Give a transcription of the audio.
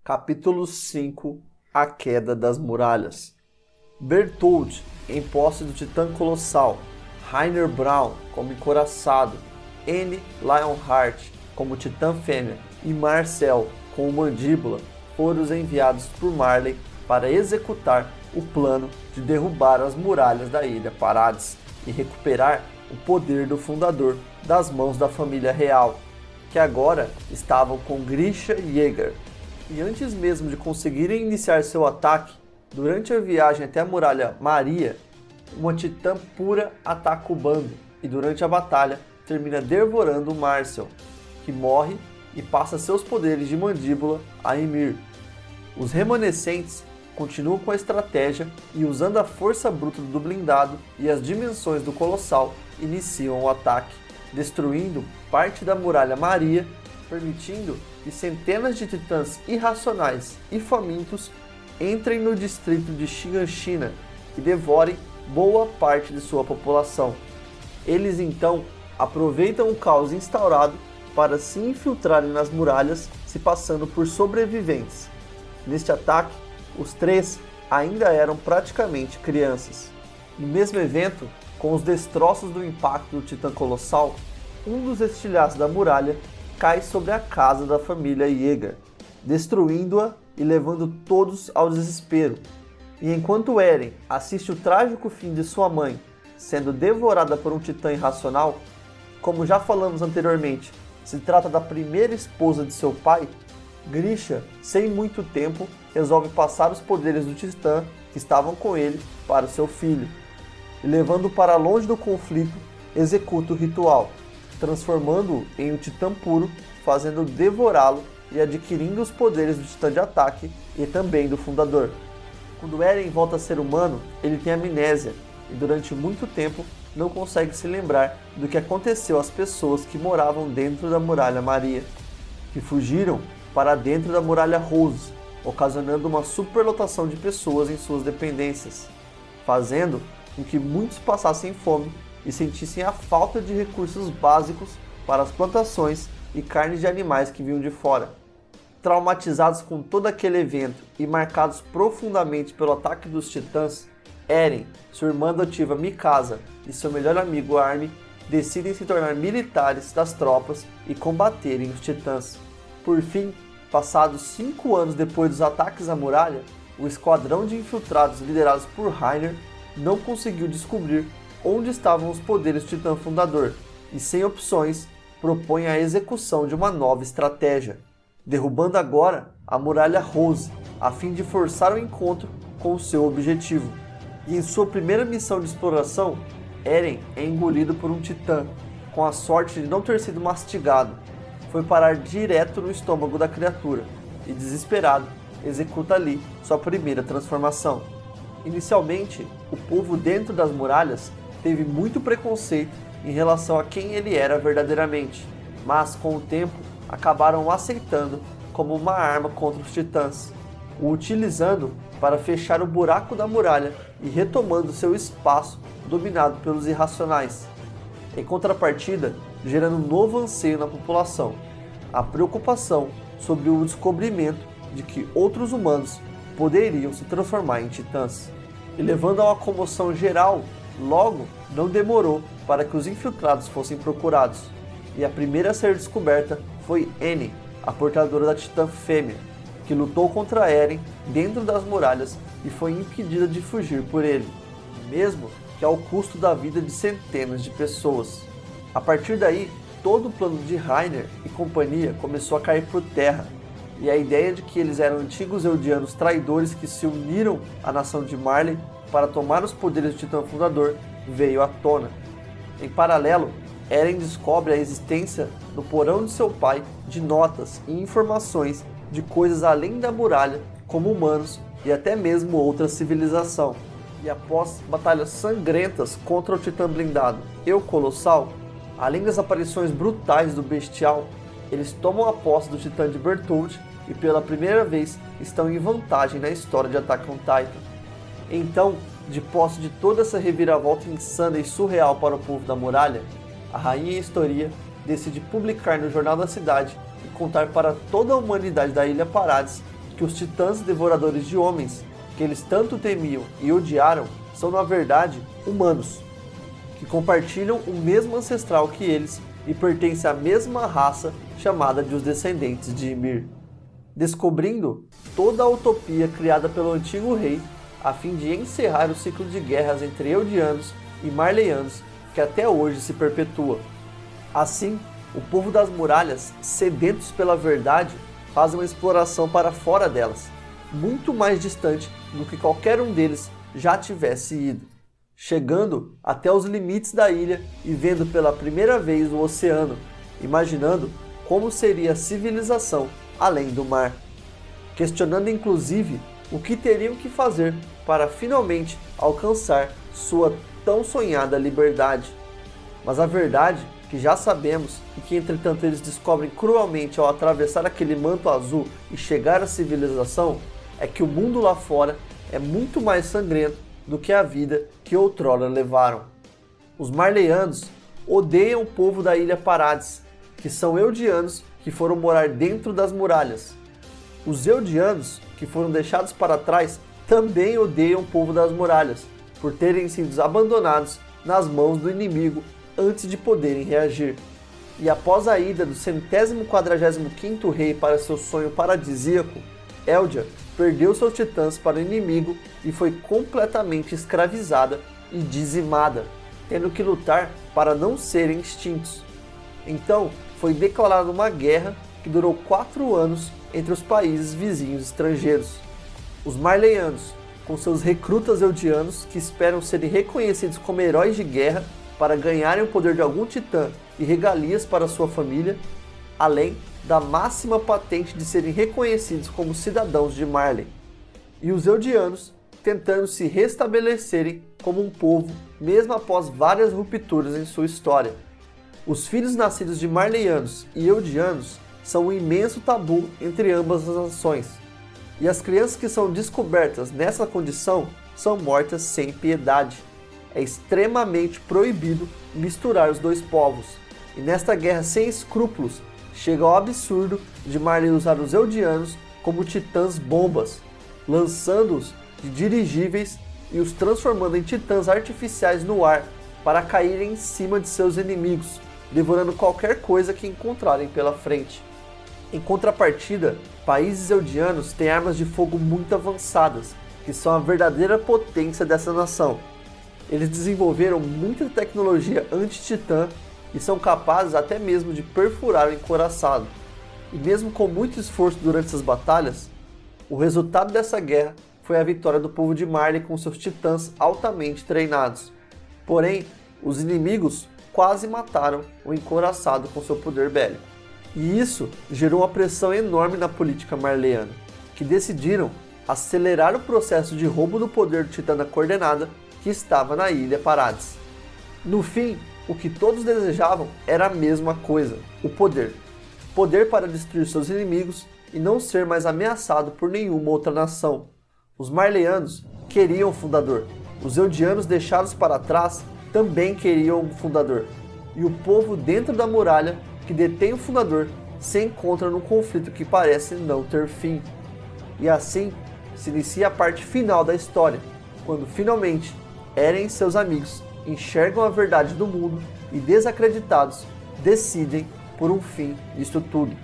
Capítulo 5 A Queda das Muralhas. Bertholdt, em posse do Titã Colossal, Rainer Braun como encouraçado, N. Lionheart como Titã Fêmea e Marcel com o Mandíbula foram os enviados por Marley para executar o plano de derrubar as muralhas da Ilha Parades e recuperar o poder do fundador das mãos da família real, que agora estavam com Grisha Yeager. E antes mesmo de conseguirem iniciar seu ataque, durante a viagem até a muralha Maria, uma titã pura ataca o bando e durante a batalha termina devorando Marcel, que morre e passa seus poderes de mandíbula a Ymir. Os remanescentes continuam com a estratégia e usando a força bruta do blindado e as dimensões do Colossal iniciam o ataque, destruindo parte da muralha Maria, permitindo que centenas de titãs irracionais e famintos entrem no distrito de Shiganshina e devorem boa parte de sua população. Eles então aproveitam o caos instaurado para se infiltrarem nas muralhas, se passando por sobreviventes. Neste ataque, os três ainda eram praticamente crianças. No mesmo evento, com os destroços do impacto do Titã Colossal, um dos estilhaços da muralha cai sobre a casa da família Yeager, destruindo-a e levando todos ao desespero. E enquanto Eren assiste o trágico fim de sua mãe sendo devorada por um titã irracional, como já falamos anteriormente, se trata da primeira esposa de seu pai, Grisha, sem muito tempo, resolve passar os poderes do titã que estavam com ele para seu filho, e levando-o para longe do conflito, executa o ritual, transformando-o em um titã puro, fazendo devorá-lo e adquirindo os poderes do titã de ataque e também do fundador. Quando Eren volta a ser humano, ele tem amnésia e durante muito tempo não consegue se lembrar do que aconteceu às pessoas que moravam dentro da muralha Maria, que fugiram para dentro da muralha Rose, ocasionando uma superlotação de pessoas em suas dependências, fazendo com que muitos passassem fome e sentissem a falta de recursos básicos para as plantações e carnes de animais que vinham de fora. Traumatizados com todo aquele evento e marcados profundamente pelo ataque dos titãs, Eren, sua irmã adotiva Mikasa e seu melhor amigo Armin decidem se tornar militares das tropas e combaterem os titãs. Por fim, passados 5 anos depois dos ataques à muralha, o esquadrão de infiltrados liderados por Rainer não conseguiu descobrir onde estavam os poderes do Titã Fundador e, sem opções, propõe a execução de uma nova estratégia, derrubando agora a muralha Rose, a fim de forçar o encontro com o seu objetivo. E em sua primeira missão de exploração, Eren é engolido por um titã, com a sorte de não ter sido mastigado. Foi parar direto no estômago da criatura e, desesperado, executa ali sua primeira transformação. Inicialmente, o povo dentro das muralhas teve muito preconceito em relação a quem ele era verdadeiramente, mas com o tempo acabaram o aceitando como uma arma contra os titãs, o utilizando para fechar o buraco da muralha e retomando seu espaço dominado pelos irracionais. Em contrapartida, gerando um novo anseio na população, a preocupação sobre o descobrimento de que outros humanos poderiam se transformar em titãs. E levando a uma comoção geral, logo não demorou para que os infiltrados fossem procurados, e a primeira a ser descoberta foi N, a portadora da Titã Fêmea, que lutou contra Eren dentro das muralhas e foi impedida de fugir por ele, mesmo que ao custo da vida de centenas de pessoas. A partir daí, todo o plano de Rainer e companhia começou a cair por terra, e a ideia de que eles eram antigos Eldianos traidores que se uniram à nação de Marley para tomar os poderes do Titã Fundador veio à tona. Em paralelo, Eren descobre a existência no porão de seu pai de notas e informações de coisas além da muralha, como humanos e até mesmo outra civilização. E após batalhas sangrentas contra o Titã Blindado e o Colossal, além das aparições brutais do Bestial, eles tomam a posse do Titã de Bertholdt e pela primeira vez estão em vantagem na história de Attack on Titan. Então, de posse de toda essa reviravolta insana e surreal para o povo da muralha, a rainha Historia decide publicar no Jornal da Cidade e contar para toda a humanidade da Ilha Parades que os titãs devoradores de homens, que eles tanto temiam e odiaram, são na verdade humanos, que compartilham o mesmo ancestral que eles e pertencem à mesma raça chamada de os descendentes de Ymir. Descobrindo toda a utopia criada pelo antigo rei, a fim de encerrar o ciclo de guerras entre Eldianos e Marleyanos que até hoje se perpetua. Assim, o povo das muralhas, sedentos pela verdade, faz uma exploração para fora delas, muito mais distante do que qualquer um deles já tivesse ido, chegando até os limites da ilha e vendo pela primeira vez o oceano, imaginando como seria a civilização além do mar, questionando inclusive o que teriam que fazer para finalmente alcançar sua tão sonhada liberdade. Mas a verdade, que já sabemos e que entretanto eles descobrem cruelmente ao atravessar aquele manto azul e chegar à civilização, é que o mundo lá fora é muito mais sangrento do que a vida que outrora levaram. Os Marleyanos odeiam o povo da Ilha Parades, que são Eldianos que foram morar dentro das muralhas. Os Eldianos, que foram deixados para trás, também odeiam o povo das muralhas, por terem sido abandonados nas mãos do inimigo antes de poderem reagir. E após a ida do 145º rei para seu sonho paradisíaco, Eldia perdeu seus titãs para o inimigo e foi completamente escravizada e dizimada, tendo que lutar para não serem extintos. Então, foi declarada uma guerra que durou 4 anos entre os países vizinhos estrangeiros. Os Marleyanos, com seus recrutas eldianos que esperam serem reconhecidos como heróis de guerra para ganharem o poder de algum titã e regalias para sua família, além da máxima patente de serem reconhecidos como cidadãos de Marley. E os Eldianos tentando se restabelecerem como um povo mesmo após várias rupturas em sua história. Os filhos nascidos de Marleyanos e Eldianos são um imenso tabu entre ambas as nações, e as crianças que são descobertas nessa condição são mortas sem piedade. É extremamente proibido misturar os dois povos, e nesta guerra sem escrúpulos, chega ao absurdo de Marley usar os Eldianos como titãs bombas, lançando-os de dirigíveis e os transformando em titãs artificiais no ar para caírem em cima de seus inimigos, devorando qualquer coisa que encontrarem pela frente. Em contrapartida, países eldianos têm armas de fogo muito avançadas, que são a verdadeira potência dessa nação. Eles desenvolveram muita tecnologia anti-titã e são capazes até mesmo de perfurar o encouraçado. E mesmo com muito esforço durante essas batalhas, o resultado dessa guerra foi a vitória do povo de Marley com seus titãs altamente treinados. Porém, os inimigos quase mataram o encouraçado com seu poder bélico. E isso gerou uma pressão enorme na política marleyana, que decidiram acelerar o processo de roubo do poder do Titã da Coordenada que estava na Ilha Parades. No fim, o que todos desejavam era a mesma coisa, o poder. Poder para destruir seus inimigos e não ser mais ameaçado por nenhuma outra nação. Os Marleyanos queriam o fundador, os Eldianos deixados para trás também queriam um fundador, e o povo dentro da muralha que detém o fundador se encontra num conflito que parece não ter fim. E assim se inicia a parte final da história, quando finalmente Eren e seus amigos enxergam a verdade do mundo e, desacreditados, decidem por um fim disso tudo.